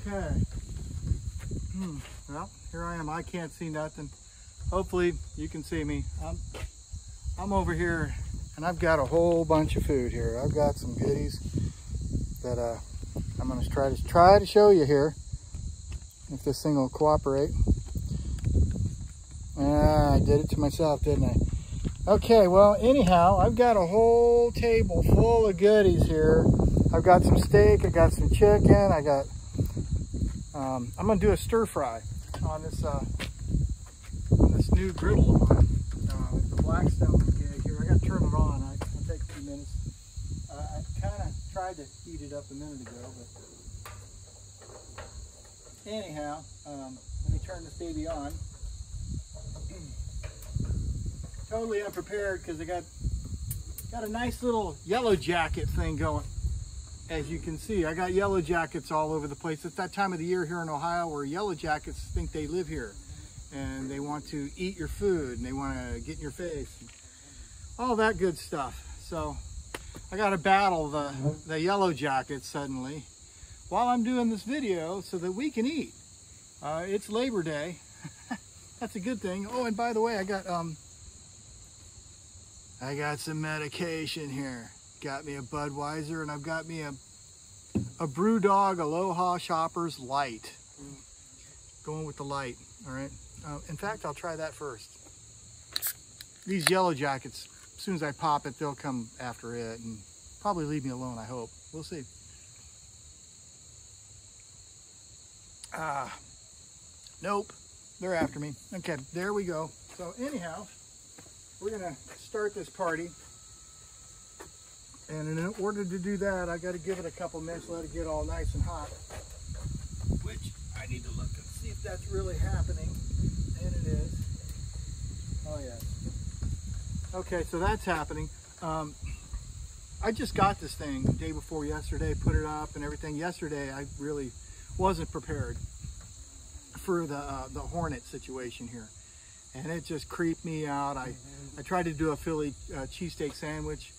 Okay. Well, here I am. I can't see nothing. Hopefully you can see me. I'm over here and I've got a whole bunch of food here. I've got some goodies that I'm going to try to show you here if this thing will cooperate. I did it to myself, didn't I? Okay, well, anyhow, I've got a whole table full of goodies here. I've got some steak, I got some chicken, I got, I'm gonna do a stir fry on this new griddle of mine. The Blackstone gig here. I gotta turn it on. It'll take a few minutes. I kind of tried to heat it up a minute ago, but anyhow, let me turn this baby on. Totally unprepared because I got a nice little yellow jacket thing going. As you can see, I got yellow jackets all over the place. It's that time of the year here in Ohio where yellow jackets think they live here and they want to eat your food and they want to get in your face, all that good stuff. So I got to battle the yellow jackets suddenly while I'm doing this video so that we can eat. It's Labor Day. That's a good thing. Oh, and by the way, I got some medication here. Got me a Budweiser, and I've got me a BrewDog Aloha Shoppers Light. Going with the light, all right? In fact, I'll try that first. These yellow jackets, as soon as I pop it, they'll come after it and probably leave me alone, I hope. We'll see. Nope, they're after me. Okay, there we go. So anyhow, we're gonna start this party. And in order to do that, I got to give it a couple minutes, let it get all nice and hot. Which I need to look and see if that's really happening. And it is. Oh yes. Okay, so that's happening. I just got this thing the day before yesterday, put it up and everything. Yesterday, I really wasn't prepared for the hornet situation here, and it just creeped me out. I tried to do a Philly cheesesteak sandwich,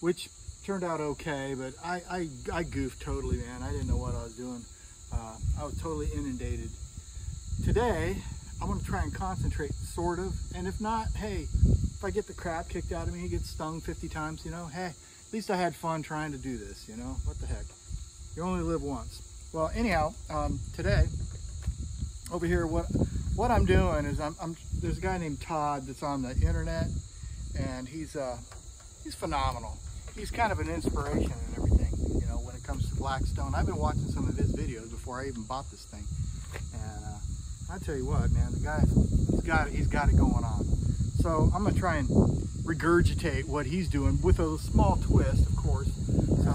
which turned out okay, but I goofed totally, man. I didn't know what I was doing. I was totally inundated. Today, I'm gonna try and concentrate, sort of, and if not, hey, if I get the crap kicked out of me, get stung 50 times, you know, hey, at least I had fun trying to do this, you know, what the heck. You only live once. Well, anyhow, today, over here, what I'm doing is there's a guy named Todd that's on the internet, and he's phenomenal. He's kind of an inspiration and everything, you know, when it comes to Blackstone. I've been watching some of his videos before I even bought this thing, and I tell you what, man, the guy, he's got it going on. So I'm gonna try and regurgitate what he's doing with a small twist, of course. So,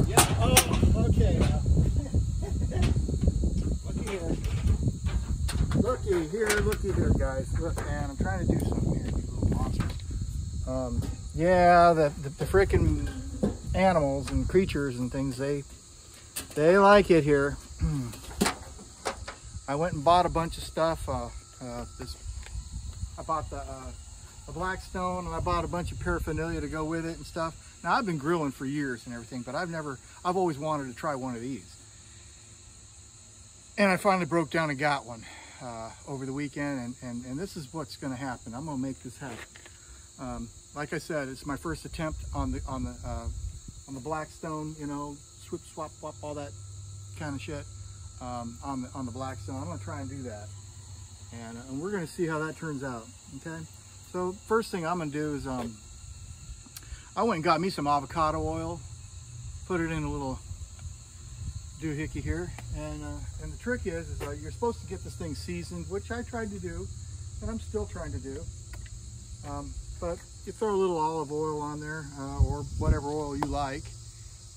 yeah. Oh, okay. Looky here, guys. Look, man, I'm trying to do something here, you little monsters. Yeah, the frickin' animals and creatures and things, they like it here. I went and bought a bunch of stuff. I bought the Blackstone, and I bought a bunch of paraphernalia to go with it and stuff. Now, I've been grilling for years and everything, but I've always wanted to try one of these. And I finally broke down and got one over the weekend, and this is what's going to happen. I'm going to make this happen. Like I said, it's my first attempt on the Blackstone, you know, swip, swap, swap, all that kind of shit on the Blackstone. I'm going to try and do that, and we're going to see how that turns out. Okay, so first thing I'm going to do is I went and got me some avocado oil, put it in a little doohickey here, and the trick is you're supposed to get this thing seasoned, which I tried to do, and I'm still trying to do. But you throw a little olive oil on there, or whatever oil you like.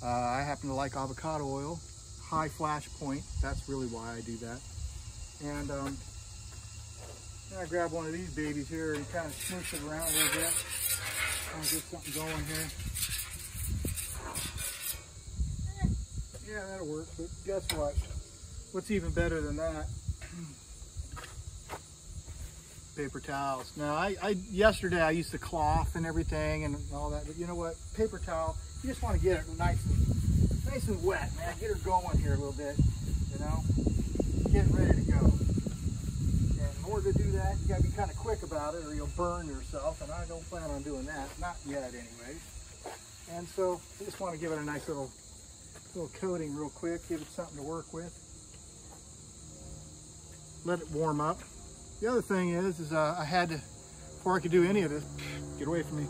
I happen to like avocado oil, high flash point. That's really why I do that. And then I grab one of these babies here and kind of smoosh it around a little bit. Trying to get something going here. Yeah, that'll work, but guess what? What's even better than that paper towels. Now, yesterday I used the cloth and everything and all that, but you know what? Paper towel, you just want to get it nice and wet, man. Get her going here a little bit, you know? Get ready to go. And in order to do that, you got to be kind of quick about it or you'll burn yourself, and I don't plan on doing that. Not yet, anyways. And so I just want to give it a nice little coating real quick, give it something to work with. Let it warm up. The other thing is I had to, before I could do any of this, get away from me,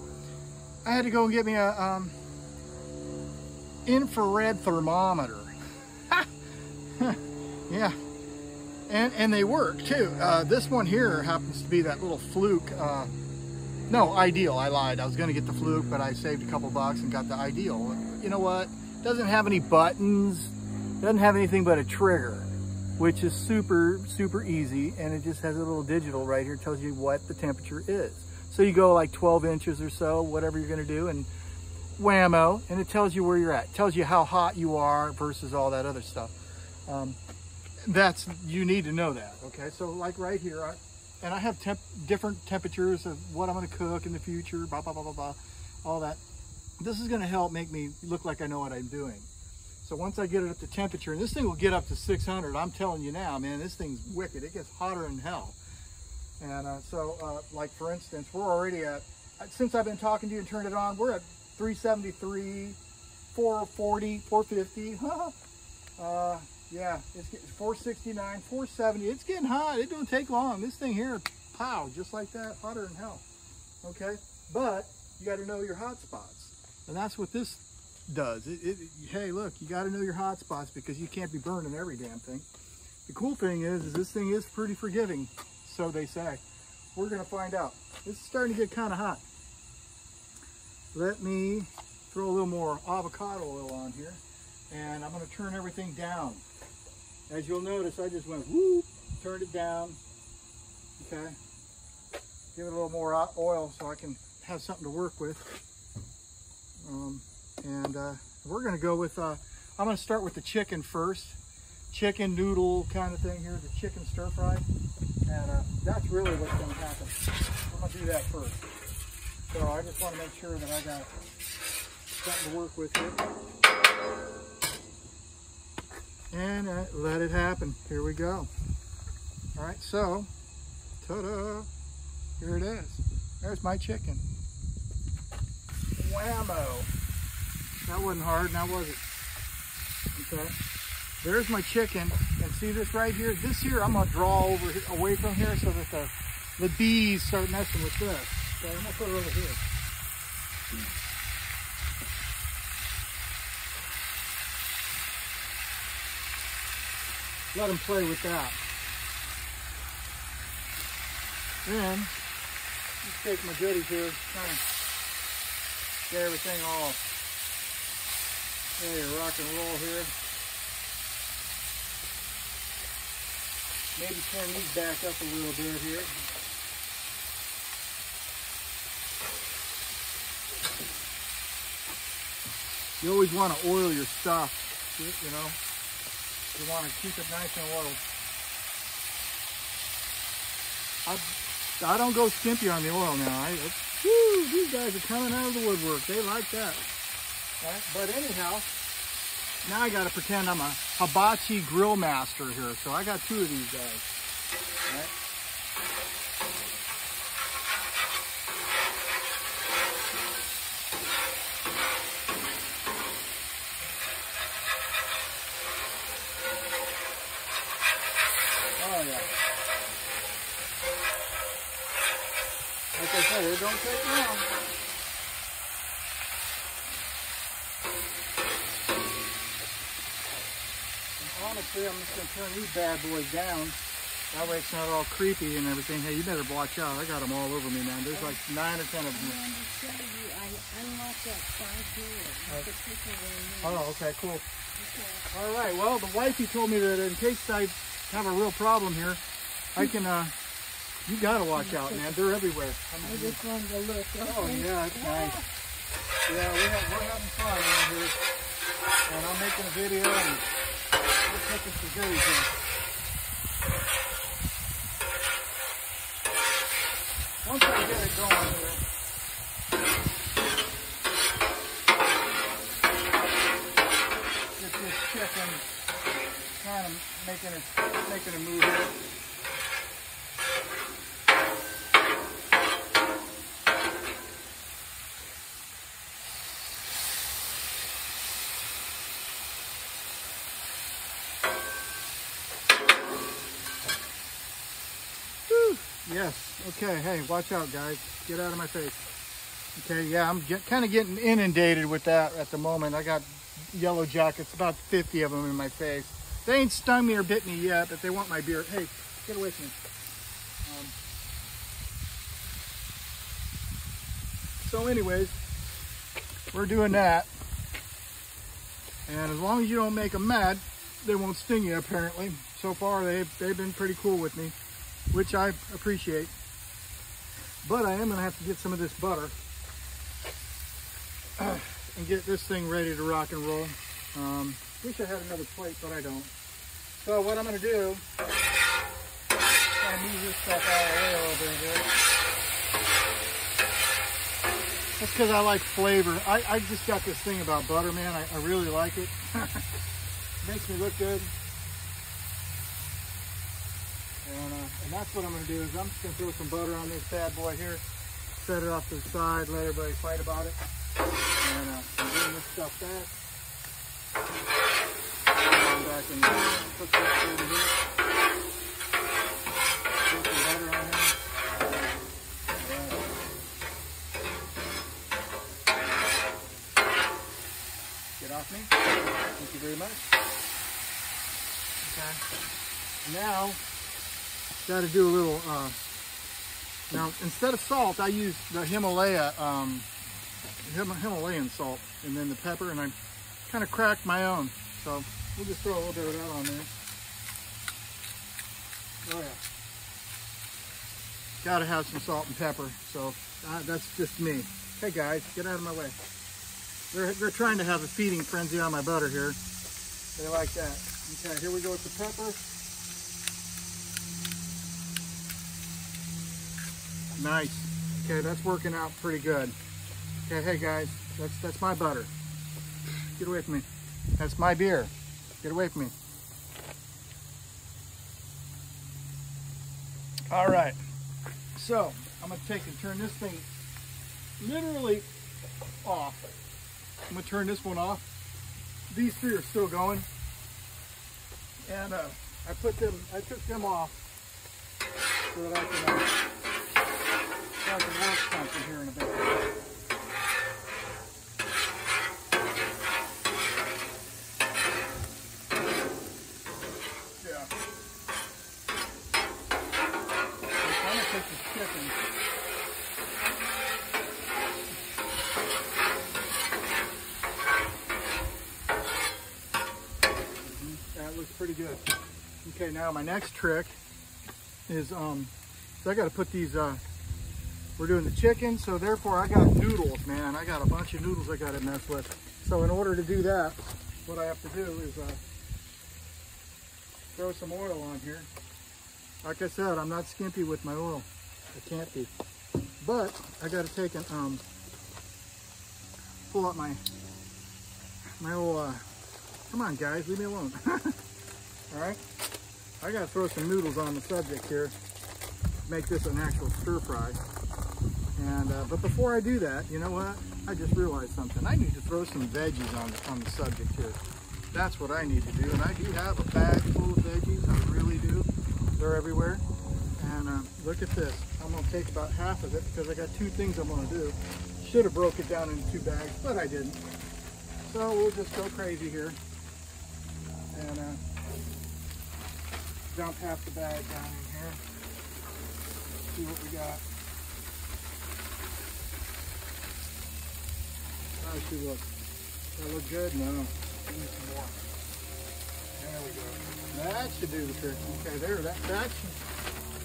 I had to go and get me a infrared thermometer. Yeah, and they work too. This one here happens to be that little Fluke, no, Ideal. I lied. I was going to get the Fluke, but I saved a couple bucks and got the Ideal. You know what? Doesn't have any buttons, doesn't have anything but a trigger, which is super easy, and it just has a little digital right here, tells you what the temperature is. So you go like 12 inches or so, whatever you're gonna do, and whammo, and it tells you where you're at. It tells you how hot you are versus all that other stuff. You need to know that, okay? So like right here, I have different temperatures of what I'm gonna cook in the future, blah, blah, blah, blah, blah, all that. This is gonna help make me look like I know what I'm doing. So once I get it up to temperature, and this thing will get up to 600, I'm telling you now, man, this thing's wicked. It gets hotter than hell. And like for instance, we're already at, since I've been talking to you and turned it on, we're at 373, 440, 450. Yeah, it's 469, 470. It's getting hot. It don't take long. This thing here, pow, just like that, hotter than hell. Okay, but you got to know your hot spots, and that's what this does. Hey, look, you got to know your hot spots because you can't be burning every damn thing. The cool thing is this thing is pretty forgiving, so they say. We're gonna find out. This is starting to get kind of hot. Let me throw a little more avocado oil on here, and I'm gonna turn everything down. As you'll notice, I just went whoop, turned it down. Okay, give it a little more oil so I can have something to work with. We're gonna go with, I'm gonna start with the chicken first. Chicken noodle kind of thing here, the chicken stir fry. And that's really what's gonna happen. I'm gonna do that first. So I just wanna make sure that I got something to work with here. And let it happen. Here we go. All right, so, ta-da, here it is. There's my chicken. Whammo. That wasn't hard, now was it? Okay. There's my chicken, and see this right here? This here I'm gonna draw away from here so that the bees start messing with this. So I'm gonna put it over here. Let them play with that. Then, just take my goodies here, kind of get everything all ready to rock and roll here. Maybe turn these back up a little bit here. You always want to oil your stuff, you know. You want to keep it nice and oiled. I don't go skimpy on the oil now. Woo, these guys are coming out of the woodwork. They like that. Right? But anyhow, now I got to pretend I'm a hibachi grill master here. So I got two of these guys. Right? Oh yeah. Like I said, it don't take long. Honestly, I'm just going to turn these bad boys down. That way it's not all creepy and everything. Hey, you better watch out. I got them all over me, man. There's like 9 or 10 of them. I unlocked that side here. Oh, okay, cool. Okay. All right, well, the wifey told me that in case I have a real problem here, I can, you got to watch out, man. They're everywhere. I just wanted to look. Oh, yeah, it's nice. Yeah, we're having fun around here. And I'm making a video and we're taking some goodies here. once I get it going here, get this chicken kind of making a move here. Yes. Okay. Hey, watch out, guys. Get out of my face. Okay. Yeah, I'm kind of getting inundated with that at the moment. I got yellow jackets, about 50 of them in my face. They ain't stung me or bit me yet, but they want my beard. Hey, get away from me. So anyways, we're doing that. And as long as you don't make them mad, they won't sting you, apparently. So far, they've been pretty cool with me, which I appreciate. But I am gonna have to get some of this butter and get this thing ready to rock and roll. Wish I had another plate, but I don't. So what I'm gonna do, kind of move this stuff out of the way a little bit here. That's because I like flavor. I just got this thing about butter, man. I really like it. Makes me look good. And that's what I'm going to do is I'm just going to throw some butter on this bad boy here, set it off to the side, let everybody fight about it, and bring this stuff back. Come back and put this over here. Put some butter on here. Get off me. Thank you very much. Okay. Now, got to do a little, now instead of salt, I use the Himalayan salt, and then the pepper, and I kind of cracked my own. So we'll just throw a little bit of that on there. Oh yeah. Got to have some salt and pepper, so that's just me. Hey guys, get out of my way. They're trying to have a feeding frenzy on my butter here. They like that. Okay, here we go with the pepper. Nice. Okay, that's working out pretty good. Okay, hey guys, that's my butter. Get away from me. That's my beer. Get away from me. All right. So I'm gonna take and turn this thing literally off. I'm gonna turn this one off. These three are still going, and I took them off so that I can work something here in a bit. Yeah. I'm gonna take this chicken. That looks pretty good. Okay, now my next trick is so I got to put these. We're doing the chicken, so therefore I got noodles, man. I got a bunch of noodles I got to mess with. So in order to do that, what I have to do is throw some oil on here. Like I said, I'm not skimpy with my oil. I can't be. But I got to take and pull up my old. Come on, guys, leave me alone. All right, I got to throw some noodles on the subject here. Make this an actual stir fry. And but before I do that, you know what? I just realized something. I need to throw some veggies on the subject here. That's what I need to do. And I do have a bag full of veggies. I really do. They're everywhere. And look at this. I'm going to take about half of it because I got two things I'm going to do. Should have broke it down into 2 bags, but I didn't. So we'll just go crazy here and dump half the bag down in here. See what we got. How does she look? Does that look good? No. We need some more. There we go. That should do the trick. Okay, there. That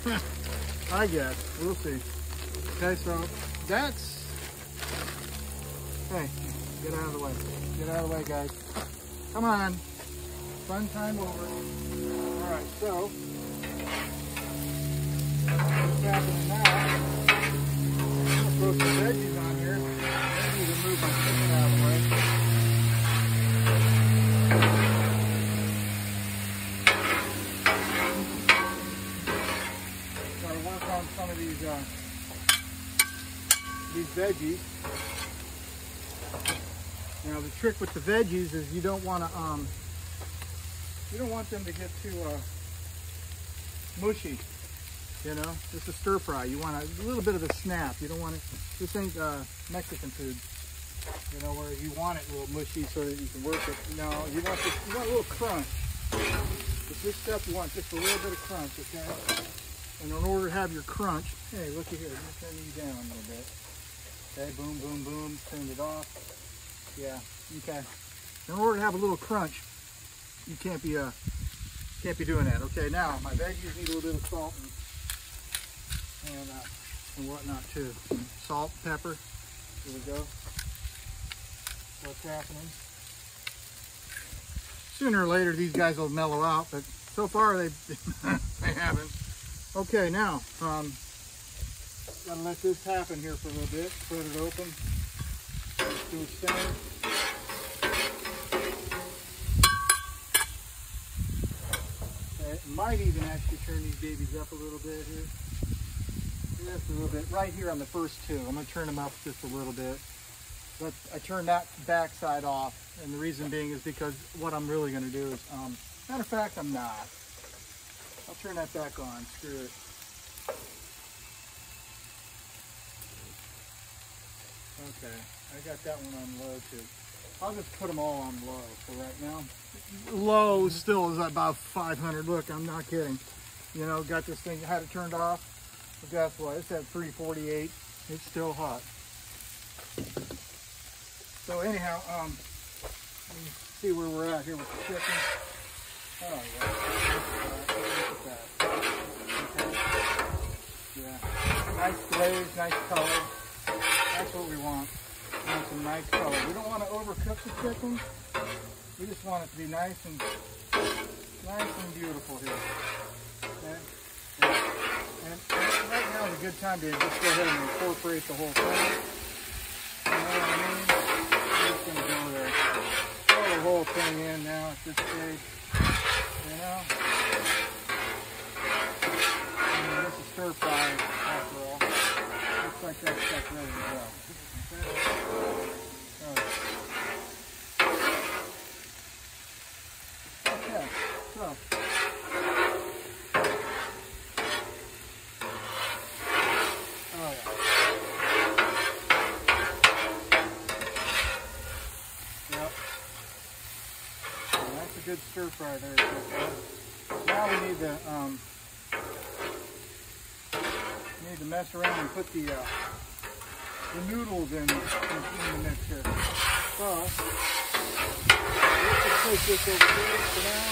should. I guess. We'll see. Okay, so that's. Hey, get out of the way. Get out of the way, guys. Come on. Fun time over. All right, so what's happening now? throw some veggies on here. I need to move my chicken out of the way. Gotta work on some of these veggies. Now the trick with the veggies is you don't want them to get too mushy. You know, just a stir fry. You want a little bit of a snap. You don't want it. This ain't Mexican food. You know, where you want it a little mushy so that you can work it. No, you want this. You want a little crunch. With this stuff, you want just a little bit of crunch, okay? And in order to have your crunch, hey, looky here. Let me turn these down a little bit. Okay, boom, boom, boom. Turned it off. Yeah, okay. In order to have a little crunch, you can't be doing that. Okay, now my veggies need a little bit of salt and whatnot too. Salt, pepper. Here we go. What's happening? Sooner or later, these guys will mellow out, but so far they haven't. Okay, now gotta let this happen here for a little bit. Spread it open. Let's do it center. Okay, might even actually turn these babies up a little bit here. Just a little bit, right here on the first two. I'm going to turn them up just a little bit. But I turned that back side off, and the reason being is because what I'm really going to do is, matter of fact, I'm not. I'll turn that back on, screw it. Okay, I got that one on low too. I'll just put them all on low for right now. Low still is about 500. Look, I'm not kidding. You know, got this thing, had it turned off. But guess what? It's at 348. It's still hot. So anyhow, let me see where we're at here with the chicken. Oh yeah. Look at that. Okay. Yeah. Nice glaze, nice color. That's what we want. We want some nice color. We don't want to overcook the chicken. We just want it to be nice and beautiful here. Okay. And right now is a good time to just go ahead and incorporate the whole thing. You know what I mean? I'm just going to go there. Throw the whole thing in now at this stage. You know? I mean, this is stir fry after all. Looks like that stuff's ready to go. Okay, so. Oh yeah. Yep. So that's a good stir fry there. Now we need to mess around and put the noodles in the mix here. So let's just take this over here for now.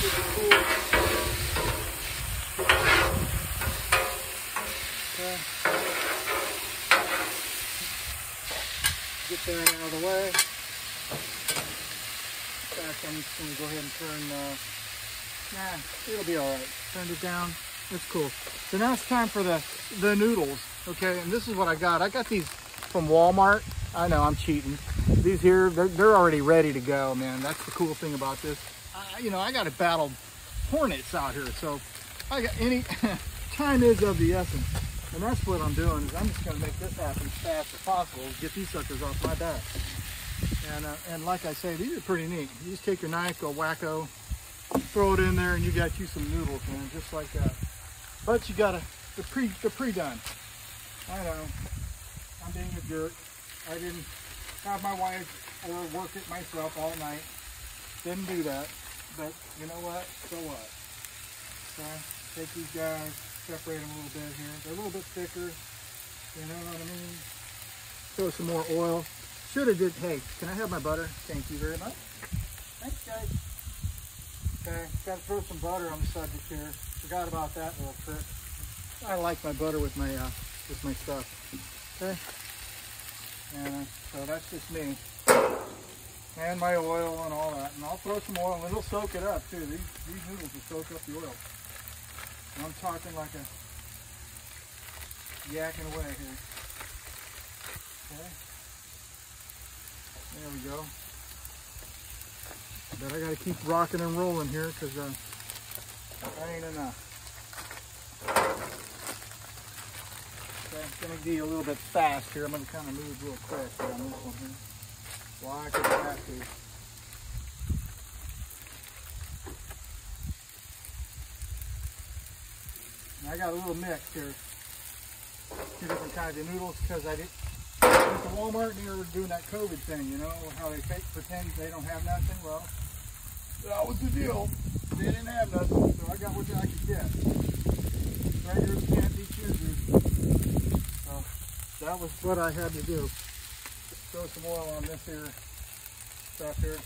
Get the cool. Okay. Get that out of the way. In fact, I'm just going to go ahead and turn, it'll be all right. Turned it down. That's cool. So now it's time for the noodles. Okay, and this is what I got. I got these from Walmart. I know, I'm cheating. These here, they're already ready to go, man. That's the cool thing about this. You know, I got to battle hornets out here, so I got time is of the essence. And that's what I'm doing, is I'm just going to make this happen as fast as possible, get these suckers off my back. And like I say, these are pretty neat. You just take your knife, go wacko, throw it in there, and you got you some noodles, man, just like that. But you got they're pre-done. I know, I'm being a jerk. I didn't have my wife or work it myself all night. Didn't do that, but you know what? So what? Okay, take these guys, separate them a little bit here. They're a little bit thicker, you know what I mean? Throw some more oil. Should have did, hey, can I have my butter? Thank you very much. Thanks, guys. Okay, got to throw some butter on the subject here. Forgot about that little trick. I like my butter with my stuff. Okay. And so that's just me. And my oil and all that. And I'll throw some oil and it'll soak it up too. These noodles will soak up the oil. And I'm talking like yakking away here. Okay. There we go. But I gotta keep rocking and rolling here because that ain't enough. Okay, it's gonna be a little bit fast here. I'm gonna kind of move real quick here on this one here. Why? Because I have to. And I got a little mix here. 2 different kinds of noodles because I did. At the Walmart, they were doing that COVID thing, you know, how they pretend they don't have nothing. Well, that was the deal. They didn't have nothing, so I got what I could get. Beggars can't be choosers. So that was what I had to do. Throw some oil on this here stuff here.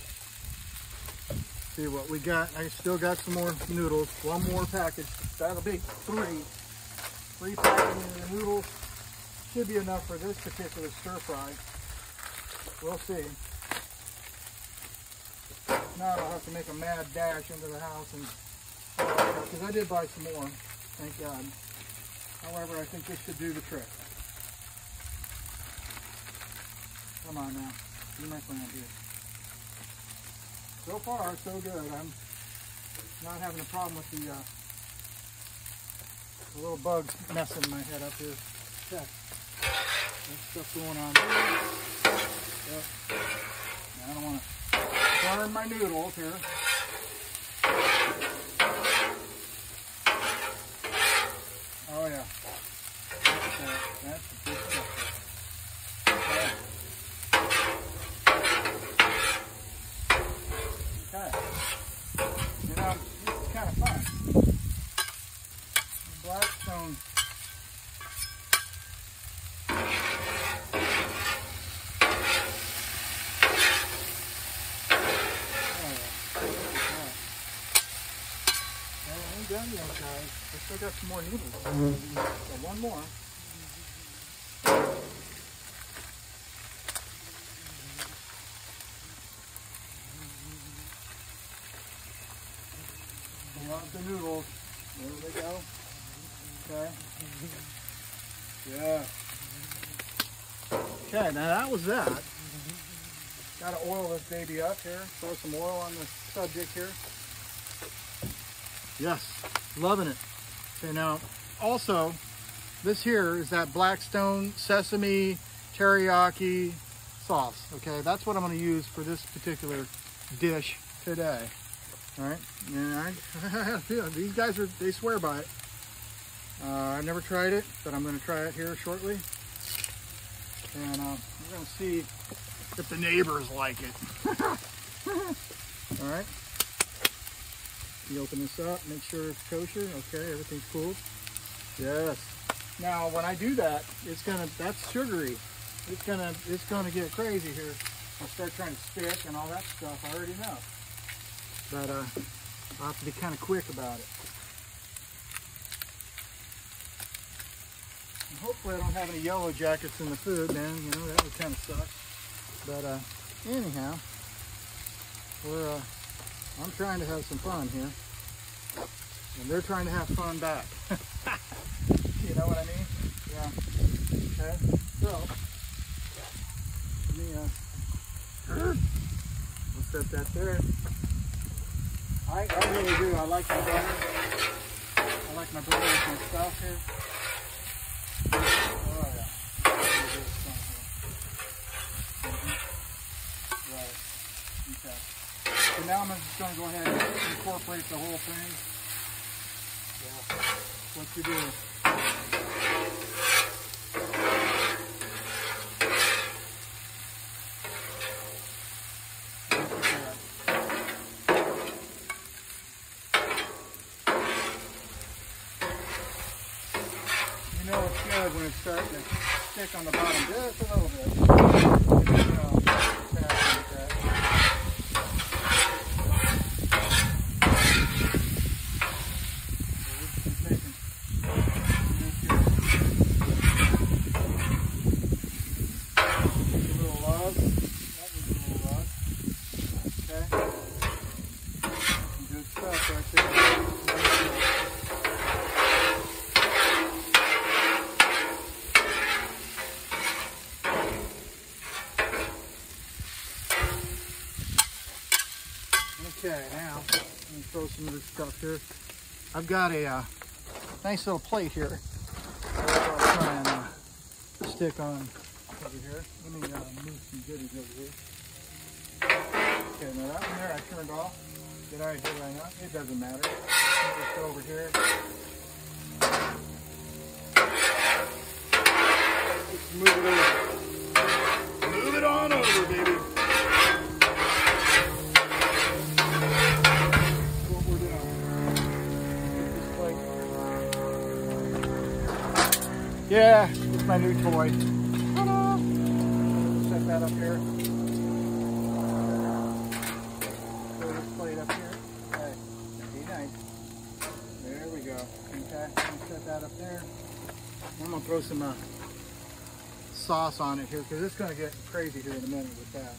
See what we got. I still got some more noodles. One more package. That'll be 3. 3 packages of noodles. Should be enough for this particular stir fry. We'll see. If not, I'll have to make a mad dash into the house and because I did buy some more, thank God. However, I think this should do the trick. Come on now, do my plan here. So far, so good. I'm not having a problem with the little bugs messing my head up here. Check. There's stuff going on there. Yep. I don't want to burn my noodles here. Oh yeah. That's the good stuff. Okay. You know, it's kind of fun. Blackstone. Done yet, guys. I still got some more noodles. So one more. Love the noodles. There they go. Okay. Yeah. Okay, now that was that. Got to oil this baby up here. Throw some oil on the subject here. Yes, loving it. Okay, now also this here is that Blackstone sesame teriyaki sauce. Okay, that's what I'm going to use for this particular dish today. All right, and these guys they swear by it. I've never tried it, but I'm going to try it here shortly, and we're going to see if the neighbors like it. All right. You open this up, make sure it's kosher. Okay, everything's cool. Yes. Now, when I do that, that's sugary. It's gonna get crazy here. I'll start trying to stick and all that stuff. I already know. But I'll have to be kind of quick about it. And hopefully, I don't have any yellow jackets in the food. Then you know that would kind of suck. But anyhow, I'm trying to have some fun here, and they're trying to have fun back. You know what I mean? Yeah. Okay. So, let me we'll set that there. I really do. I like my butter. I like my butter with my stuff here. Oh yeah. Right. Okay. So now I'm just going to go ahead and incorporate the whole thing. Yeah. What you do. You know it's good when it's starting to stick on the bottom just a little bit. Okay, now let me throw some of this stuff here. I've got a nice little plate here. I'll try and stick on over here. Let me move some goodies over here. Okay, now that one there I turned off. Did I hit right now? It doesn't matter. Just go over here. Just move it over. Move it on over, baby. That's what we're doing. Get this plate. Yeah, it's my new toy. Ta-da! Set that up here. Throw this plate up here. Okay, be nice. There we go. Okay, I'm gonna set that up there. I'm gonna throw some sauce on it here because it's gonna get crazy here in a minute with that.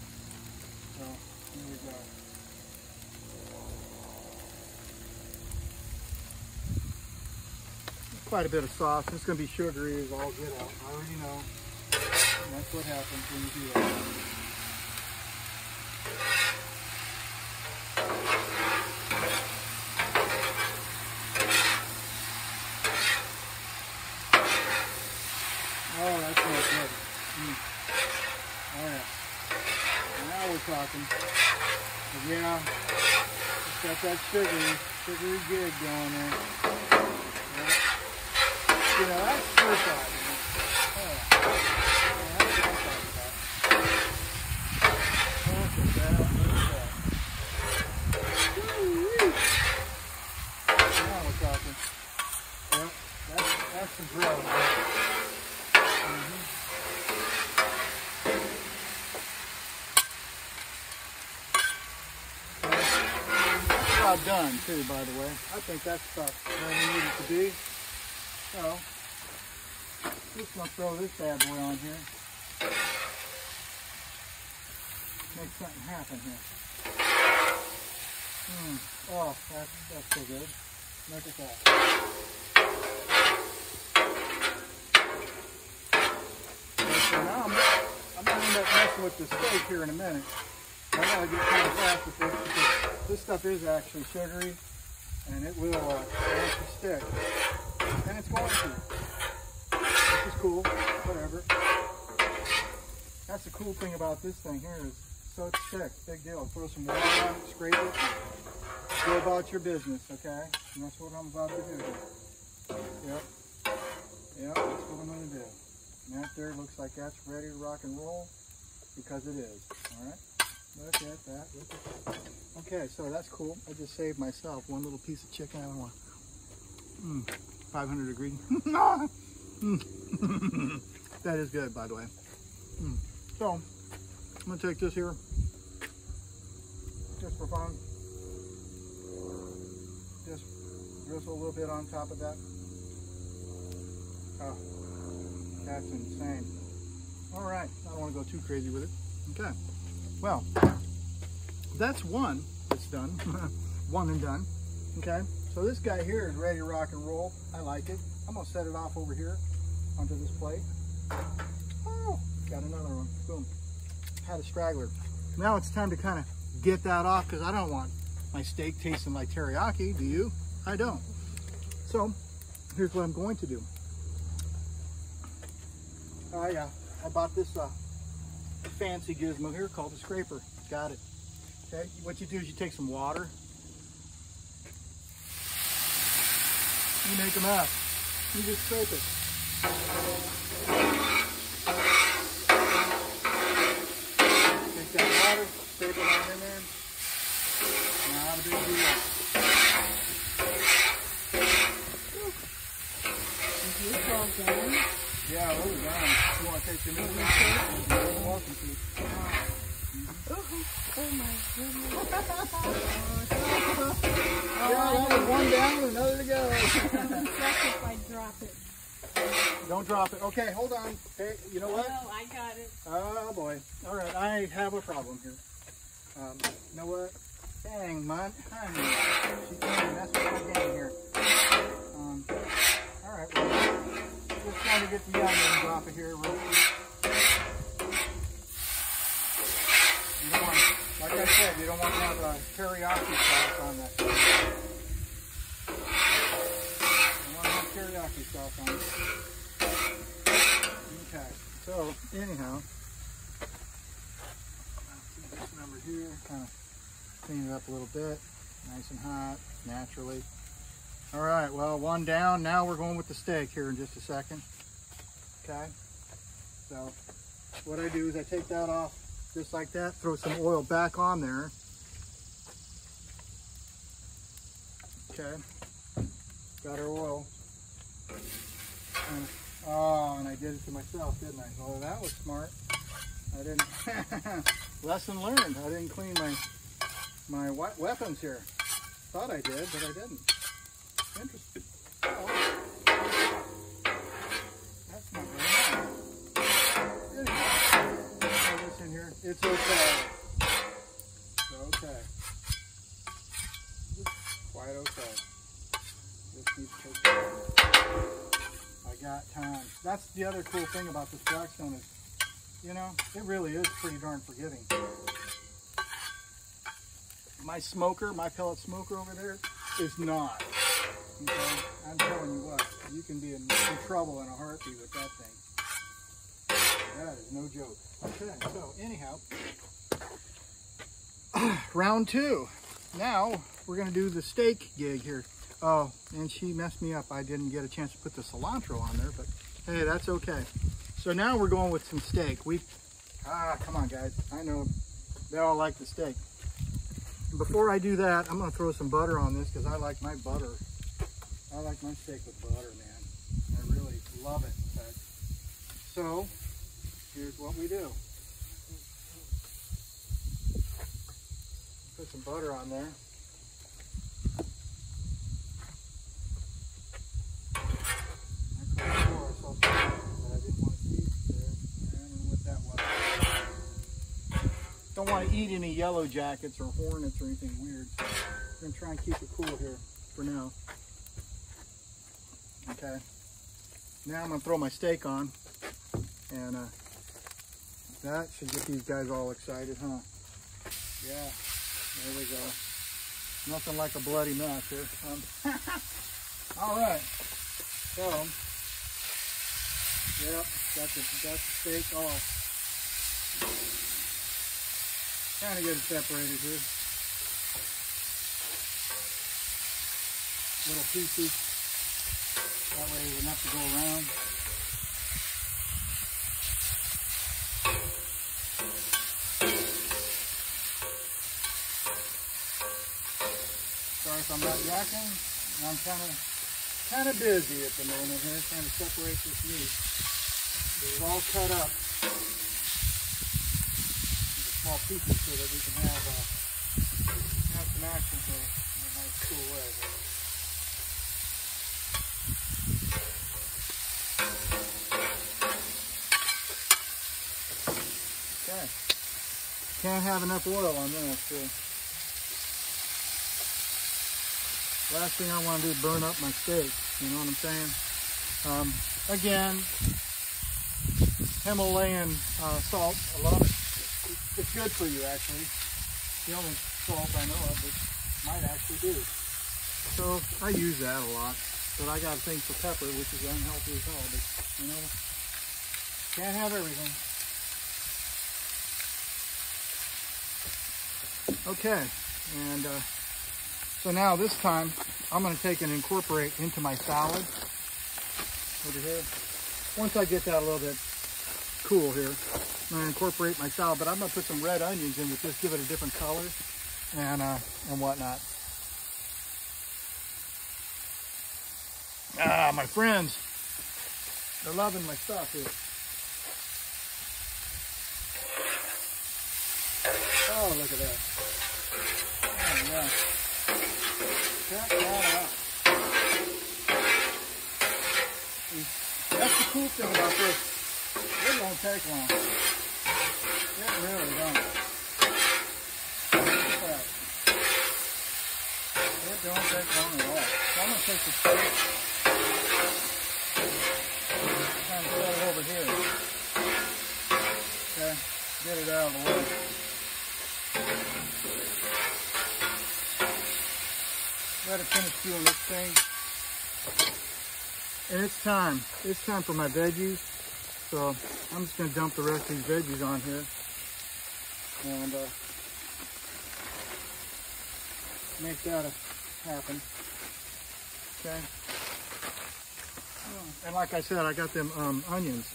So here we go. Quite a bit of sauce. It's gonna be sugary as all get out. I already know. And that's what happens when you do that. Oh, that smells good. Oh yeah. Now we're talking. But yeah, it's got that sugary gig going there. Yeah. You know, that's first off. Oh. Yeah, that's what I'm talking about. Look at that. Now we're talking. Yeah, that's the grill. Done too, by the way. I think that's about where we need it to be. So, just gonna throw this bad boy on here. Make something happen here. Oh, that's so good. Look at that. Okay, so now I'm gonna end up messing with the steak here in a minute. I gotta get kind of fast with this because this stuff is actually sugary and it will stick. And it's going to. Which is cool. Whatever. That's the cool thing about this thing here is so it's thick. Big deal. Throw some water on it, scrape it, go about your business, okay? And that's what I'm about to do. Yep. Yep, that's what I'm going to do. And that there looks like that's ready to rock and roll because it is. Alright? Look at that. Okay, so that's cool. I just saved myself one little piece of chicken. I don't want 500 degree. That is good, by the way. So, I'm going to take this here just for fun. Just drizzle a little bit on top of that. Oh, that's insane. All right, I don't want to go too crazy with it. Okay. Well, that's one that's done. One and done. Okay, so this guy here is ready to rock and roll. I like it. I'm gonna set it off over here onto this plate. Oh, got another one. Boom. Had a straggler. Now it's time to kind of get that off because I don't want my steak tasting like teriyaki. Do you? I don't. So here's what I'm going to do. Yeah, I bought this fancy gizmo here called a scraper. Got it. Okay, what you do is you take some water. You make a mess. You just scrape it. Take that water, scrape it on in there. Not a big deal. Is this all done? Yeah, those are done. You want to take your minute? You're welcome to. Oh my goodness. Yeah, that was one down, another to go. If I drop it. Don't drop it. Okay, hold on. Hey, you know what? Oh, I got it. Oh boy. All right, I have a problem here. You know what? Dang, man. Honey. She can't mess with my game here. All right, well, just trying to get the young one drop it here real quick. You know, like I said, said, you don't want to have teriyaki sauce on that. You want to have teriyaki sauce on it. Okay, so anyhow, this number here, kind of clean it up a little bit, nice and hot, naturally. All right, well, one down. Now we're going with the steak here in just a second. Okay, so what I do is I take that off just like that, throw some oil back on there. Okay, got our oil. And, oh, and I did it to myself, didn't I? Oh, that was smart. I didn't, lesson learned. I didn't clean my weapons here. Thought I did, but I didn't. Interesting. Oh. That's not very nice. Anyway, throw this in here. It's okay. It's okay. It's quite okay. This needs to take time. I got time. That's the other cool thing about this Blackstone is, you know, it really is pretty darn forgiving. My smoker, my pellet smoker over there is not. Okay? I'm telling you what, you can be in trouble in a heartbeat with that thing. That is no joke. Okay, so anyhow, round two. Now we're gonna do the steak gig here. Oh, and she messed me up. I didn't get a chance to put the cilantro on there, but hey, that's okay. So now we're going with some steak. Come on guys, I know they all like the steak. Before I do that, I'm gonna throw some butter on this because I like my butter. I like my steak with butter, man. I really love it, in fact. So, here's what we do. Put some butter on there. I saw something that I didn't want to see there. I don't know what that was. Don't want to eat any yellow jackets or hornets or anything weird. So I'm going to try and keep it cool here for now. Okay, now I'm going to throw my steak on, and that should get these guys all excited, huh? Yeah, there we go. Nothing like a bloody mess here. All right, so, yep, got the steak all kind of getting separated here. Little pieces. That way there's enough to go around. Sorry if I'm not yakking. I'm kind of busy at the moment here, trying to separate this meat. It's all cut up into small pieces so that we can have some action here in a nice cool way. Okay. Can't have enough oil on this. So last thing I want to do is burn up my steak. You know what I'm saying? Again, Himalayan salt. I love it. It's good for you, actually. The only salt I know of that might actually do. So I use that a lot. But I got a thing for pepper, which is unhealthy as hell. But you know, can't have everything. Okay, and so now this time I'm going to take and incorporate into my salad over here. Once I get that a little bit cool here, I'm going to incorporate my salad, but I'm going to put some red onions in with this, give it a different color and whatnot. Ah, my friends, they're loving my stuff here. Oh, look at that. Oh, yeah. Check that out. That's the cool thing about this. It won't take long. It really don't. Look at that. It don't take long at all. So I'm going to take the steak. Kind of set it over here. Okay. Get it out of the way. Gotta finish doing this thing. And it's time. It's time for my veggies. So I'm just gonna dump the rest of these veggies on here. And make that happen. Okay. And like I said, I got them onions.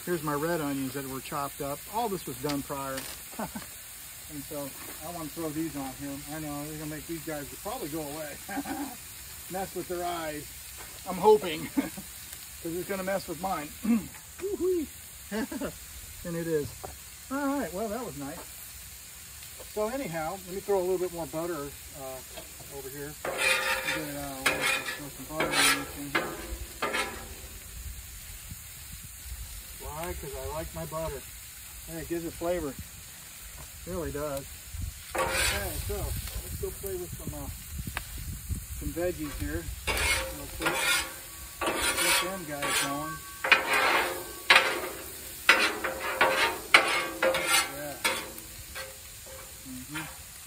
Here's my red onions that were chopped up. All this was done prior. And so I want to throw these on here. I know they're gonna make these guys probably go away. Mess with their eyes. I'm hoping, because it's gonna mess with mine. And it is. All right. Well, that was nice. So anyhow, let me throw a little bit more butter over here. Get it out of the way. Throw some butter in this thing here. Why? Because I like my butter. And it gives it flavor. It really does. Okay, so let's go play with some veggies here. Real quick. Get them guys going. Yeah.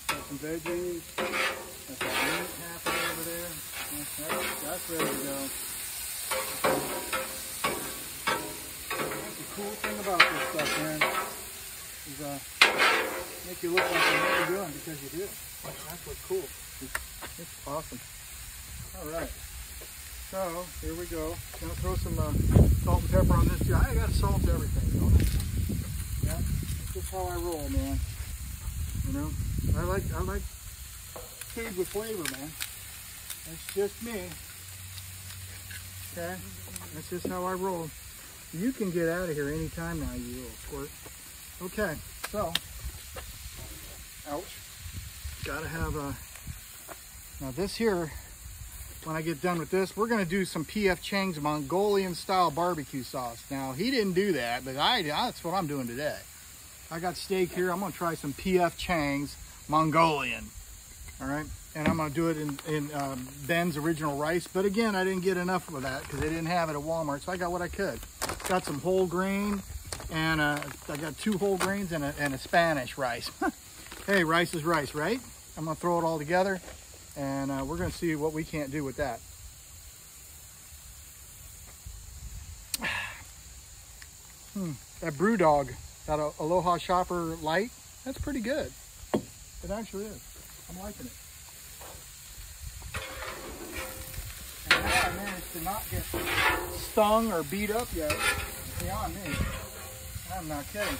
Got some veggies. Got some meat happening over there. That's ready to go. That's the cool thing about this stuff, man. Is make you look like you know what you're doing because you do. That's what's cool. It's awesome. All right. So here we go. Gonna throw some salt and pepper on this too. I got salt to everything, don't I? Yeah. That's just how I roll, man. You know, I like food with flavor, man. That's just me. Okay. That's just how I roll. You can get out of here anytime now, you little squirt. Okay. So. Ouch. Gotta have now this here, when I get done with this, we're gonna do some P.F. Chang's Mongolian style barbecue sauce. Now, he didn't do that, but that's what I'm doing today. I got steak here. I'm gonna try some P.F. Chang's Mongolian. All right, and I'm gonna do it in Ben's original rice. But again, I didn't get enough of that because they didn't have it at Walmart, so I got what I could. Got some whole grain, and I got 2 whole grains and a Spanish rice. Hey, rice is rice, right? I'm gonna throw it all together, and we're gonna see what we can't do with that. That BrewDog, that Aloha Shopper Light, that's pretty good. It actually is. I'm liking it. And now I managed to not get stung or beat up yet. It's beyond me. I'm not kidding.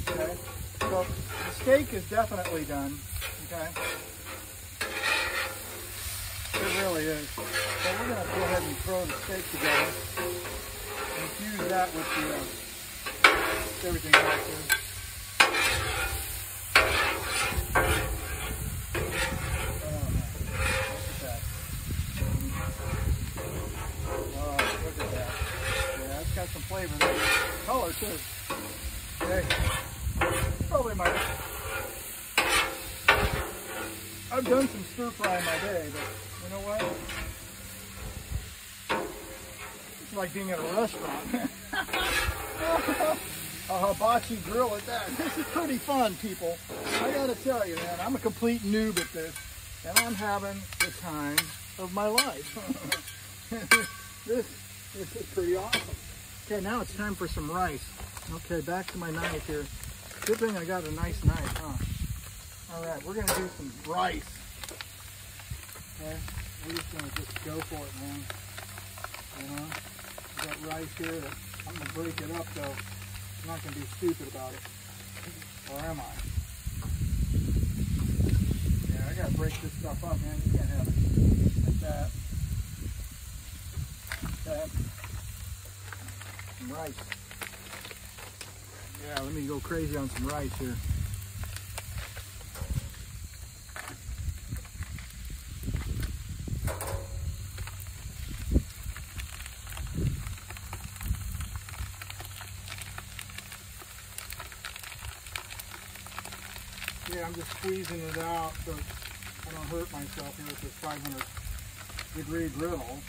Okay. So the steak is definitely done, okay? It really is. So we're going to go ahead and throw the steak together and fuse that with everything else here. Oh, look at that. Yeah, it's got some flavor there. Color too. Okay. Probably my. I've done some stir fry in my day, but you know what? It's like being at a restaurant. A hibachi grill at that. This is pretty fun, people. I gotta tell you, man, I'm a complete noob at this, and I'm having the time of my life. This is pretty awesome. Okay, now it's time for some rice. Okay, back to my knife here. Good thing I got a nice knife, huh? All right, we're gonna do some rice. Okay, we're just gonna go for it, man. You know, we got rice here that I'm gonna break it up though. I'm not gonna be stupid about it. Or am I? Yeah, I gotta break this stuff up, man. You can't have it like that. Okay. Some rice. Yeah, let me go crazy on some rice here. Yeah, I'm just squeezing it out so I don't hurt myself here with this 500-degree griddle.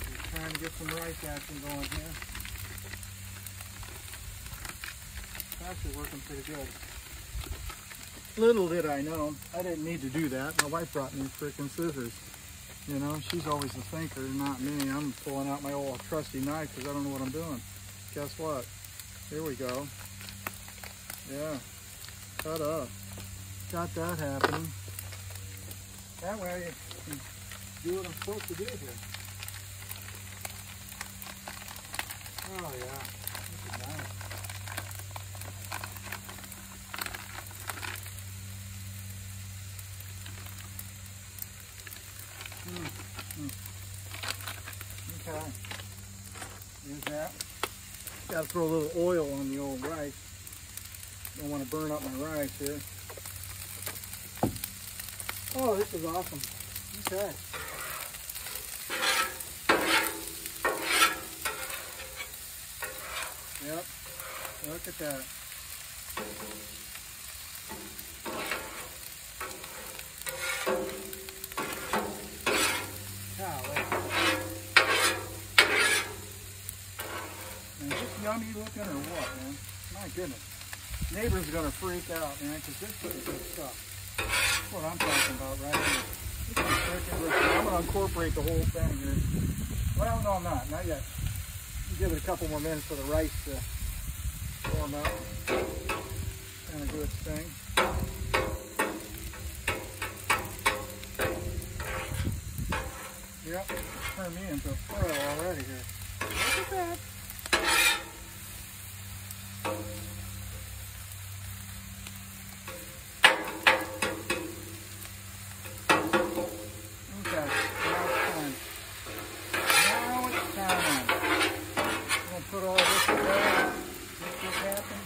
Just trying to get some rice action going here. It's actually working pretty good. Little did I know, I didn't need to do that. My wife brought me freaking scissors. You know, she's always the thinker, not me. I'm pulling out my old trusty knife because I don't know what I'm doing. Guess what? Here we go. Yeah, cut up. Got that happening. That way I can do what I'm supposed to do here. Oh yeah, this is nice. Okay, here's that. Got to throw a little oil on the old rice. Don't want to burn up my rice here. Oh, this is awesome. Okay. Yep, look at that. And is this yummy looking or what, man? My goodness. Neighbors are going to freak out, man, because this is good stuff. That's what I'm talking about right here. I'm going to incorporate the whole thing here. Well, no, I'm not. Not yet. Give it a couple more minutes for the rice to warm up. Kind of do its thing. Yep, it's turned me into a pro already here. Look at that. Okay, now it's time. I'm going to put all this together, make this happen,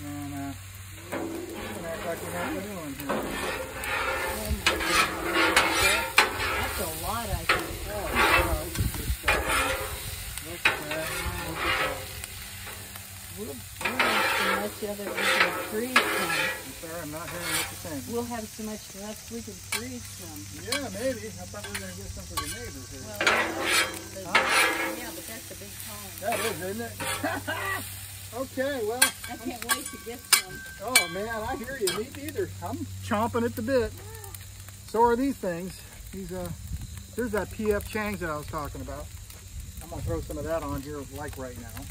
and we're going to act like we have to do one here. That's a lot, I think. Oh, wow, this is good stuff. Look at that. Look at that. We'll have so much of it we can freeze some. I'm sorry, I'm not hearing what you're saying. We'll have so much left we can freeze some. Yeah, maybe. I thought we were going to get some for the neighbors here. Well, yeah, but that's a big pond. That is, isn't it? Okay, well. I can't wait to get some. Oh, man, I hear you. Me neither. I'm chomping at the bit. So are these things. These, there's that PF Chang's that I was talking about. I'm going to throw some of that on here like right now.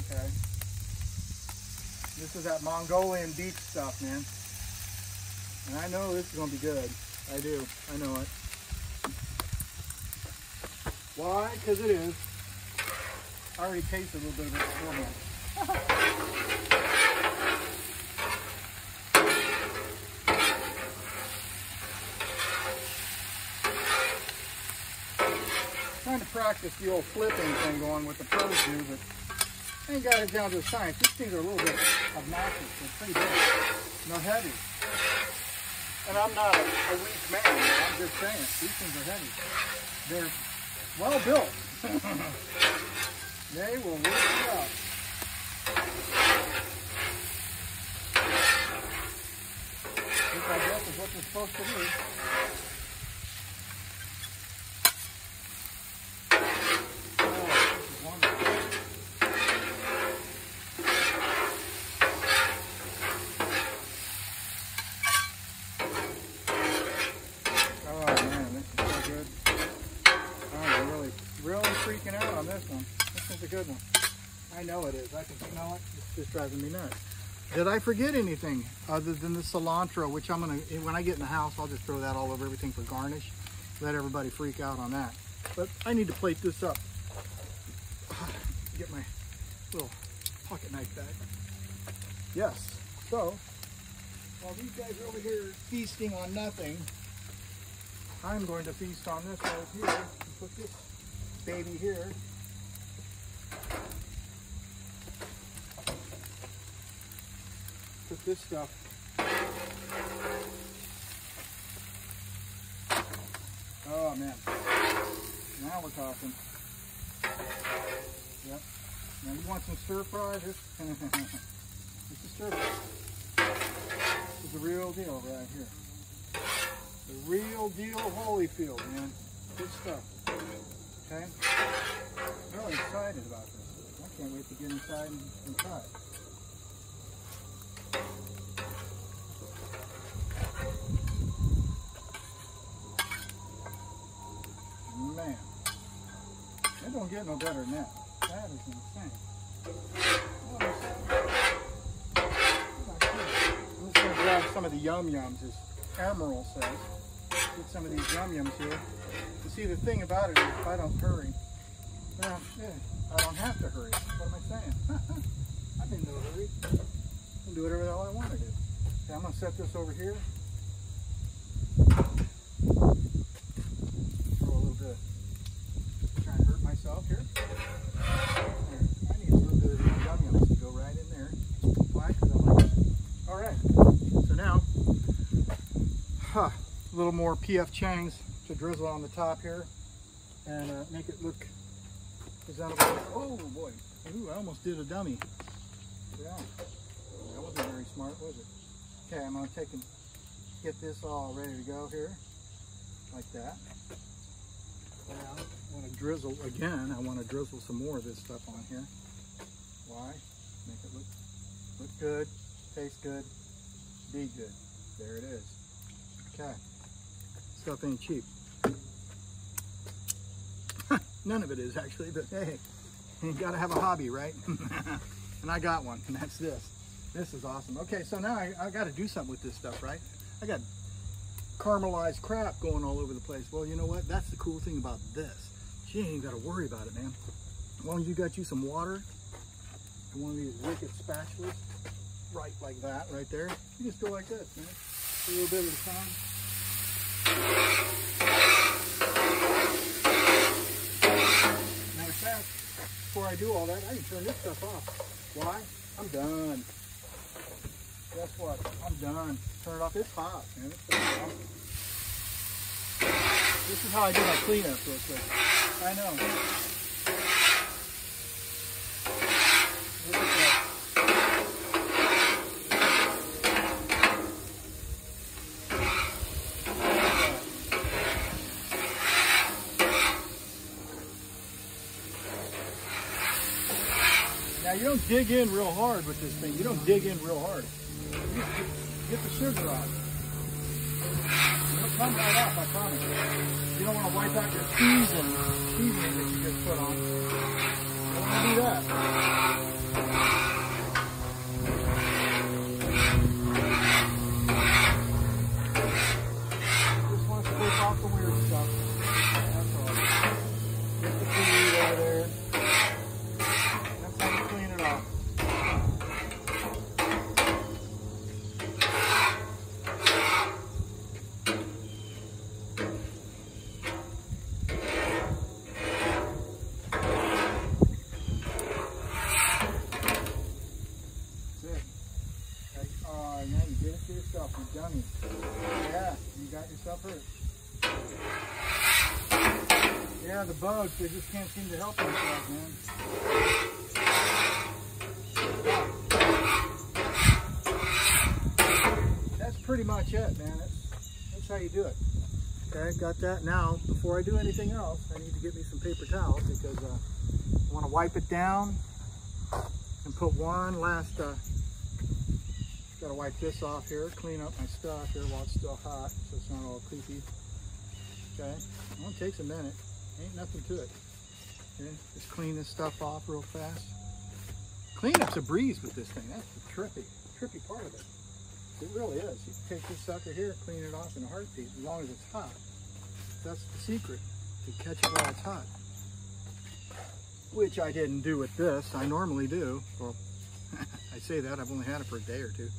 Okay. This is that Mongolian beef stuff, man. And I know this is going to be good. I do. I know it. Why? Because it is. I already tasted a little bit of it beforehand. Trying to practice the old flipping thing going with the pros do, but I ain't got it down to a science. These things are a little bit obnoxious. They're pretty big. They're heavy. And I'm not a weak man. I'm just saying. These things are heavy. They're well built. They will work it out. This, I guess, is what they're supposed to do. Freaking out on this one. This one's a good one. I know it is. I can smell it. It's just driving me nuts. Did I forget anything other than the cilantro, which I'm going to, when I get in the house, I'll just throw that all over everything for garnish. Let everybody freak out on that. But I need to plate this up. Get my little pocket knife back. Yes. So, while these guys are over here feasting on nothing, I'm going to feast on this right here and put this baby here. Put this stuff. Oh man. Now we're talking. Yep. Now you want some stir fries? This is stir fry. This is the real deal right here. The real deal Holyfield, man. Good stuff. Okay? I'm really excited about this. I can't wait to get inside and try it. don't get no better than that. That is insane. I'm just going to grab some of the yum-yums, as Emerald says. Get some of these yum-yums here. You see, the thing about it is, if I don't hurry, well, yeah, I don't have to hurry. What am I saying? I'm in no hurry. I can do whatever the hell I want to do. Okay, I'm going to set this over here. Throw a little bit. Try and hurt myself here. There. I need a little bit of these yum-yums to go right in there. Why? Because I like it. All right. So now, a little more P.F. Chang's to drizzle on the top here and make it look presentable. Oh boy. Ooh, I almost did a dummy. Yeah. That wasn't very smart, was it? Okay, I'm going to take and get this all ready to go here. Like that. Now, I want to drizzle again. I want to drizzle some more of this stuff on here. Why? Make it look good, taste good, be good. There it is. Okay. Stuff ain't cheap. None of it is actually, but hey, you gotta have a hobby, right? And I got one, and that's this. This is awesome. Okay, so now I gotta do something with this stuff, right? I got caramelized crap going all over the place. Well, you know what? That's the cool thing about this. You ain't gotta worry about it, man. As long as you got you some water and one of these wicked spatulas, right like that, right there. You just go like this, man. A little bit at a time. Matter of fact, before I do all that, I can turn this stuff off. Why? I'm done. Guess what? I'm done. Turn it off. It's hot, man. It's hot. This is how I do my cleanup real quick. I know. Look at that. Now you don't dig in real hard with this thing. You don't dig in real hard. You just get the sugar off. It'll come right off, I promise you. You don't want to wipe out your seasoning that you just put on. You don't want to do that. Just want to take off the weird stuff. That's all. Get the food out of there. That's how you clean it off. Now you did it to yourself, you dummy. Yeah, you got yourself hurt. Yeah, the bugs, they just can't seem to help themselves, man. That's pretty much it, man. That's how you do it. Okay, got that. Now, before I do anything else, I need to get me some paper towels because I want to wipe it down and put one last got to wipe this off here, clean up my stuff here while it's still hot so it's not all creepy. Okay, well, it takes a minute. Ain't nothing to it. Okay, just clean this stuff off real fast. Cleanup's a breeze with this thing. That's the trippy part of it. It really is. You can take this sucker here, clean it off in a heartbeat as long as it's hot. That's the secret, to catch it while it's hot. Which I didn't do with this. I normally do. Well, I say that, I've only had it for a day or two.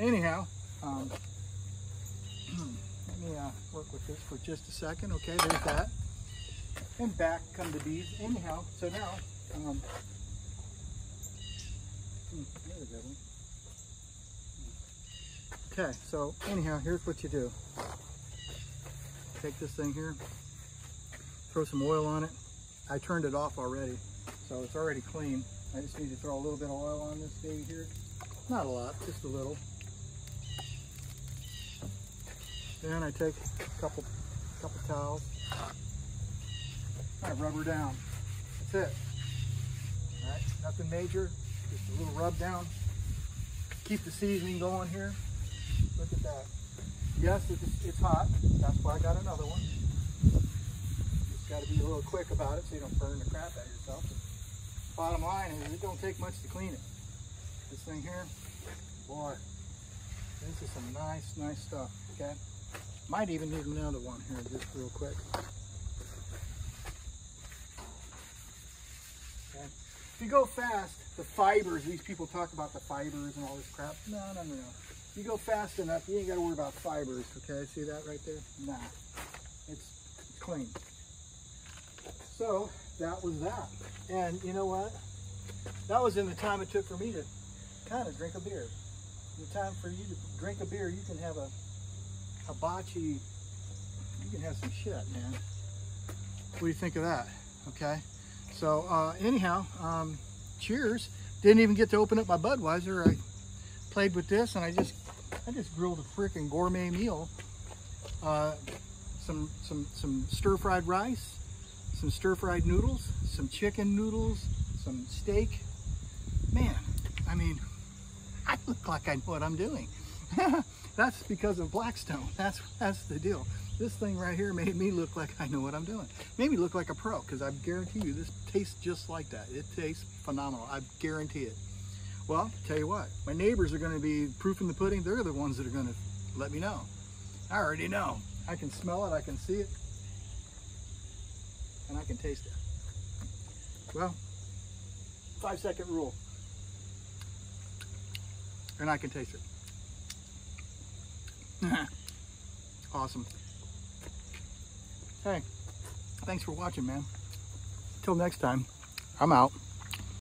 Anyhow, let me work with this for just a second. Okay, there's that. And back come the bees. Anyhow, so now, there's a good one. Okay, so anyhow, here's what you do. Take this thing here, throw some oil on it. I turned it off already, so it's already clean. I just need to throw a little bit of oil on this thing here. Not a lot, just a little. Then I take a couple towels. I rub her down. That's it. All right, nothing major, just a little rub down. Keep the seasoning going here. Look at that. Yes, it's hot. That's why I got another one. Just got to be a little quick about it so you don't burn the crap out of yourself. Bottom line is it don't take much to clean it. This thing here, boy, this is some nice stuff, okay? Might even need another one here just real quick. Okay. If you go fast, the fibers, these people talk about the fibers and all this crap. No. If you go fast enough, you ain't got to worry about fibers, okay? See that right there? Nah, it's clean. So that was that. And you know what? That was in the time it took for me to kind of drink a beer. In the time for you to drink a beer, you can have a hibachi, you can have some shit, man. What do you think of that? Okay. So anyhow, cheers. Didn't even get to open up my Budweiser. I played with this and I just grilled a freaking gourmet meal. Some stir-fried rice, some stir-fried noodles, some chicken noodles, some steak. Man, I mean, I look like I know what I'm doing. That's because of Blackstone. That's the deal. This thing right here made me look like I know what I'm doing. Made me look like a pro, because I guarantee you this tastes just like that. It tastes phenomenal. I guarantee it. Well, tell you what, my neighbors are going to be proofing the pudding. They're the ones that are going to let me know. I already know. I can smell it, I can see it, and I can taste it. Well, 5-second rule. And I can taste it. Awesome. Hey, thanks for watching, man. Till next time, I'm out.